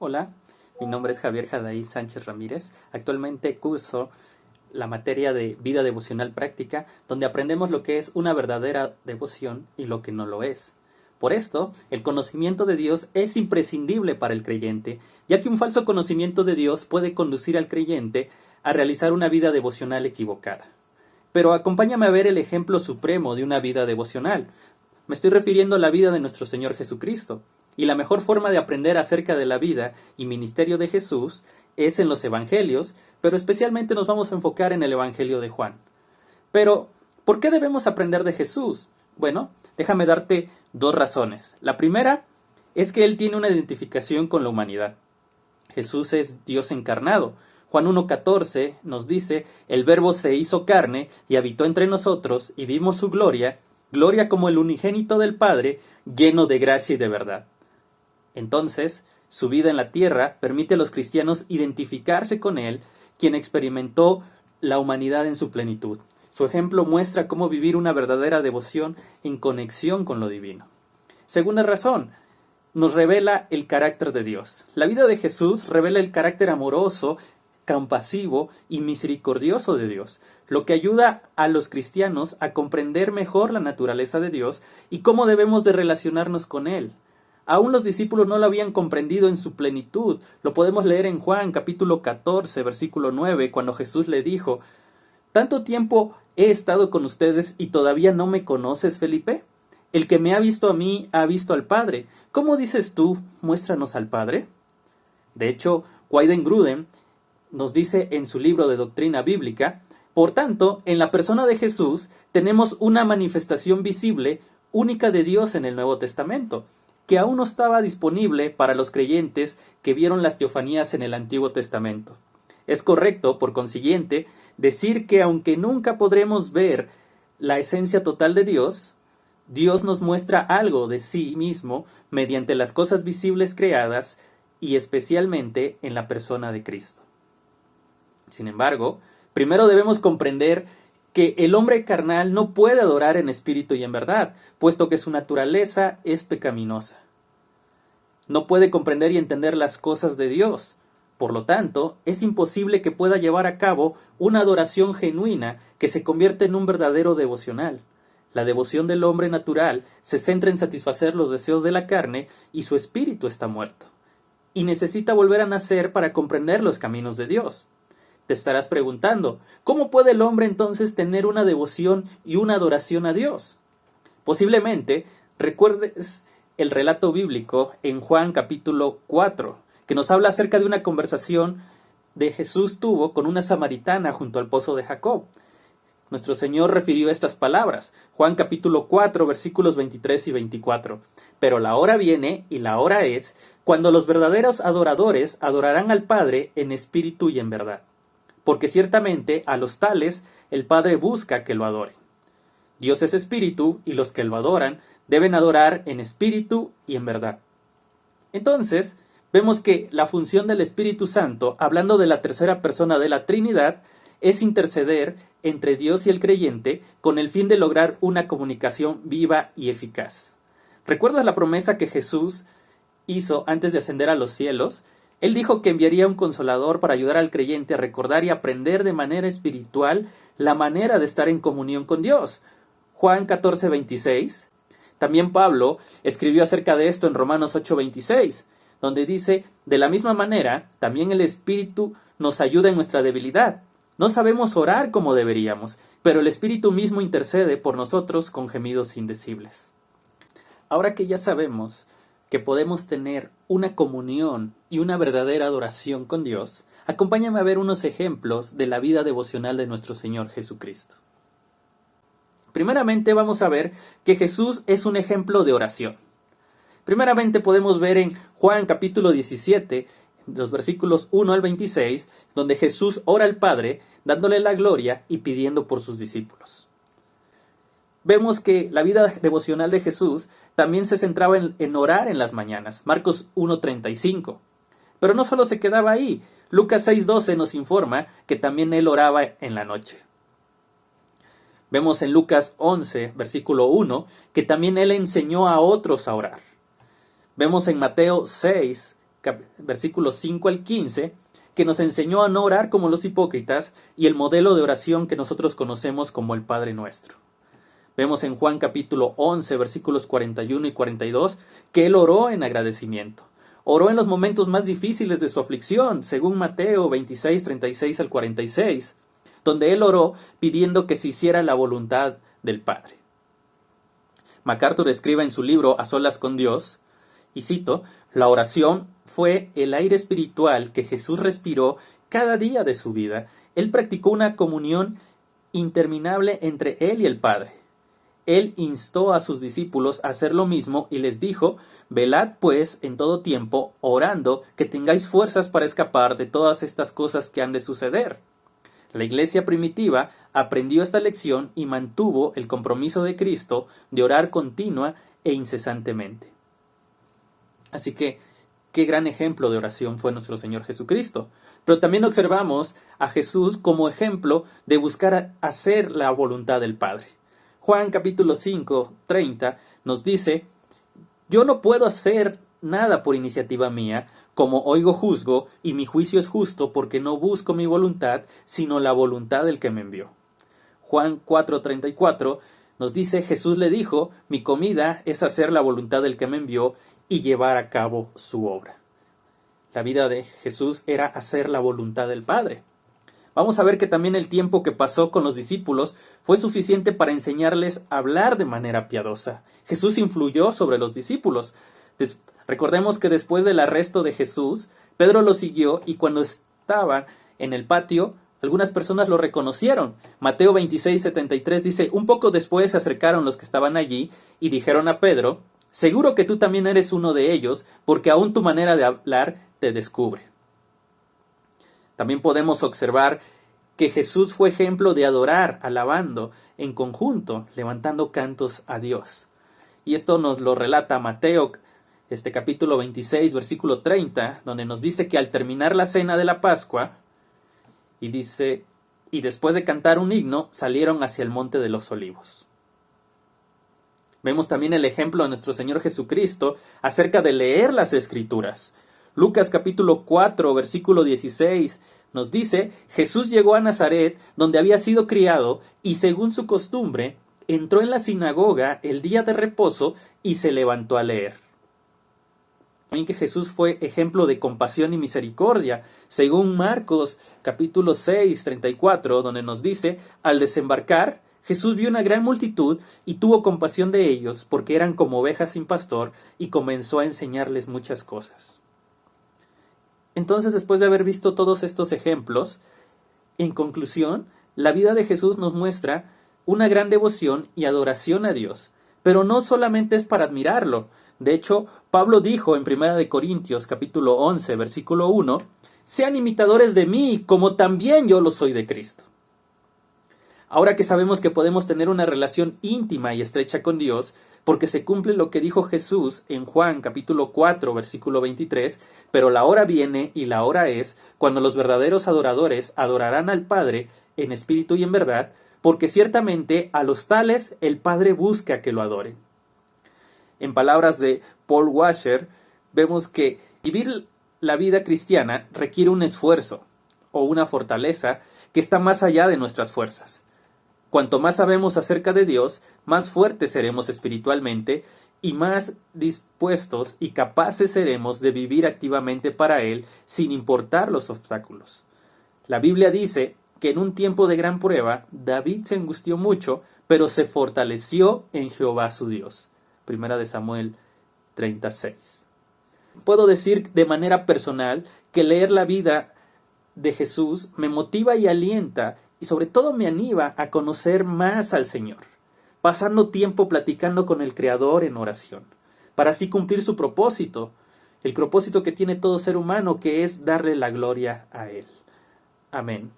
Hola, mi nombre es Javier Jadaí Sánchez Ramírez. Actualmente curso la materia de vida devocional práctica, donde aprendemos lo que es una verdadera devoción y lo que no lo es. Por esto, el conocimiento de Dios es imprescindible para el creyente, ya que un falso conocimiento de Dios puede conducir al creyente a realizar una vida devocional equivocada. Pero acompáñame a ver el ejemplo supremo de una vida devocional. Me estoy refiriendo a la vida de nuestro Señor Jesucristo. Y la mejor forma de aprender acerca de la vida y ministerio de Jesús es en los Evangelios, pero especialmente nos vamos a enfocar en el Evangelio de Juan. Pero, ¿por qué debemos aprender de Jesús? Bueno, déjame darte dos razones. La primera es que Él tiene una identificación con la humanidad. Jesús es Dios encarnado. Juan 1:14 nos dice, el Verbo se hizo carne y habitó entre nosotros y vimos su gloria, gloria como el unigénito del Padre, lleno de gracia y de verdad. Entonces, su vida en la tierra permite a los cristianos identificarse con Él, quien experimentó la humanidad en su plenitud. Su ejemplo muestra cómo vivir una verdadera devoción en conexión con lo divino. Segunda razón, nos revela el carácter de Dios. La vida de Jesús revela el carácter amoroso, compasivo y misericordioso de Dios, lo que ayuda a los cristianos a comprender mejor la naturaleza de Dios y cómo debemos de relacionarnos con Él. Aún los discípulos no lo habían comprendido en su plenitud. Lo podemos leer en Juan capítulo 14, versículo 9, cuando Jesús le dijo, ¿tanto tiempo he estado con ustedes y todavía no me conoces, Felipe? El que me ha visto a mí ha visto al Padre. ¿Cómo dices tú, muéstranos al Padre? De hecho, Wayden Grudem nos dice en su libro de Doctrina Bíblica, por tanto, en la persona de Jesús tenemos una manifestación visible, única de Dios en el Nuevo Testamento, que aún no estaba disponible para los creyentes que vieron las teofanías en el Antiguo Testamento. Es correcto, por consiguiente, decir que aunque nunca podremos ver la esencia total de Dios, Dios nos muestra algo de sí mismo mediante las cosas visibles creadas y especialmente en la persona de Cristo. Sin embargo, primero debemos comprender que el hombre carnal no puede adorar en espíritu y en verdad, puesto que su naturaleza es pecaminosa. No puede comprender y entender las cosas de Dios. Por lo tanto, es imposible que pueda llevar a cabo una adoración genuina que se convierta en un verdadero devocional. La devoción del hombre natural se centra en satisfacer los deseos de la carne y su espíritu está muerto. Y necesita volver a nacer para comprender los caminos de Dios. Te estarás preguntando, ¿cómo puede el hombre entonces tener una devoción y una adoración a Dios? Posiblemente recuerdes el relato bíblico en Juan capítulo 4, que nos habla acerca de una conversación de Jesús tuvo con una samaritana junto al pozo de Jacob. Nuestro Señor refirió estas palabras, Juan capítulo 4, versículos 23 y 24. Pero la hora viene y la hora es cuando los verdaderos adoradores adorarán al Padre en espíritu y en verdad. Porque ciertamente a los tales el Padre busca que lo adoren. Dios es espíritu y los que lo adoran deben adorar en espíritu y en verdad. Entonces, vemos que la función del Espíritu Santo, hablando de la tercera persona de la Trinidad, es interceder entre Dios y el creyente con el fin de lograr una comunicación viva y eficaz. ¿Recuerdas la promesa que Jesús hizo antes de ascender a los cielos? Él dijo que enviaría un consolador para ayudar al creyente a recordar y aprender de manera espiritual la manera de estar en comunión con Dios. Juan 14:26. También Pablo escribió acerca de esto en Romanos 8:26, donde dice, de la misma manera, también el Espíritu nos ayuda en nuestra debilidad. No sabemos orar como deberíamos, pero el Espíritu mismo intercede por nosotros con gemidos indecibles. Ahora que ya sabemos que podemos tener una comunión y una verdadera adoración con Dios, acompáñame a ver unos ejemplos de la vida devocional de nuestro Señor Jesucristo. Primeramente vamos a ver que Jesús es un ejemplo de oración. Primeramente podemos ver en Juan capítulo 17, los versículos 1 al 26, donde Jesús ora al Padre, dándole la gloria y pidiendo por sus discípulos. Vemos que la vida devocional de Jesús también se centraba en orar en las mañanas, Marcos 1:35. Pero no solo se quedaba ahí, Lucas 6:12 nos informa que también él oraba en la noche. Vemos en Lucas 11, versículo 1, que también él enseñó a otros a orar. Vemos en Mateo 6, versículos 5 al 15, que nos enseñó a no orar como los hipócritas y el modelo de oración que nosotros conocemos como el Padre Nuestro. Vemos en Juan capítulo 11, versículos 41 y 42, que él oró en agradecimiento. Oró en los momentos más difíciles de su aflicción, según Mateo 26, 36 al 46, donde él oró pidiendo que se hiciera la voluntad del Padre. MacArthur escribe en su libro A solas con Dios, y cito, la oración fue el aire espiritual que Jesús respiró cada día de su vida. Él practicó una comunión interminable entre él y el Padre. Él instó a sus discípulos a hacer lo mismo y les dijo, velad pues en todo tiempo, orando, que tengáis fuerzas para escapar de todas estas cosas que han de suceder. La iglesia primitiva aprendió esta lección y mantuvo el compromiso de Cristo de orar continua e incesantemente. Así que, qué gran ejemplo de oración fue nuestro Señor Jesucristo. Pero también observamos a Jesús como ejemplo de buscar hacer la voluntad del Padre. Juan capítulo 5, 30 nos dice, yo no puedo hacer nada por iniciativa mía, como oigo juzgo, y mi juicio es justo porque no busco mi voluntad, sino la voluntad del que me envió. Juan 4:34 nos dice, Jesús le dijo, mi comida es hacer la voluntad del que me envió y llevar a cabo su obra. La vida de Jesús era hacer la voluntad del Padre. Vamos a ver que también el tiempo que pasó con los discípulos fue suficiente para enseñarles a hablar de manera piadosa. Jesús influyó sobre los discípulos. Recordemos que después del arresto de Jesús, Pedro lo siguió y cuando estaba en el patio, algunas personas lo reconocieron. Mateo 26:73 dice, un poco después se acercaron los que estaban allí y dijeron a Pedro, seguro que tú también eres uno de ellos, porque aún tu manera de hablar te descubre. También podemos observar que Jesús fue ejemplo de adorar, alabando en conjunto, levantando cantos a Dios. Y esto nos lo relata Mateo, capítulo 26, versículo 30, donde nos dice que al terminar la cena de la Pascua, y dice, y después de cantar un himno, salieron hacia el monte de los Olivos. Vemos también el ejemplo de nuestro Señor Jesucristo acerca de leer las Escrituras. Lucas capítulo 4, versículo 16, nos dice, Jesús llegó a Nazaret, donde había sido criado, y según su costumbre, entró en la sinagoga el día de reposo y se levantó a leer. También que Jesús fue ejemplo de compasión y misericordia, según Marcos capítulo 6, 34, donde nos dice, al desembarcar, Jesús vio una gran multitud y tuvo compasión de ellos, porque eran como ovejas sin pastor, y comenzó a enseñarles muchas cosas. Entonces, después de haber visto todos estos ejemplos, en conclusión, la vida de Jesús nos muestra una gran devoción y adoración a Dios, pero no solamente es para admirarlo. De hecho, Pablo dijo en 1 Corintios capítulo 11, versículo 1, sean imitadores de mí, como también yo lo soy de Cristo. Ahora que sabemos que podemos tener una relación íntima y estrecha con Dios, porque se cumple lo que dijo Jesús en Juan capítulo 4, versículo 23, pero la hora viene y la hora es cuando los verdaderos adoradores adorarán al Padre en espíritu y en verdad, porque ciertamente a los tales el Padre busca que lo adoren. En palabras de Paul Washer, vemos que vivir la vida cristiana requiere un esfuerzo o una fortaleza que está más allá de nuestras fuerzas. Cuanto más sabemos acerca de Dios, más fuertes seremos espiritualmente y más dispuestos y capaces seremos de vivir activamente para Él sin importar los obstáculos. La Biblia dice que en un tiempo de gran prueba, David se angustió mucho, pero se fortaleció en Jehová su Dios. 1 Samuel 36. Puedo decir de manera personal que leer la vida de Jesús me motiva y alienta y sobre todo me anima a conocer más al Señor, pasando tiempo platicando con el Creador en oración, para así cumplir su propósito, el propósito que tiene todo ser humano, que es darle la gloria a Él. Amén.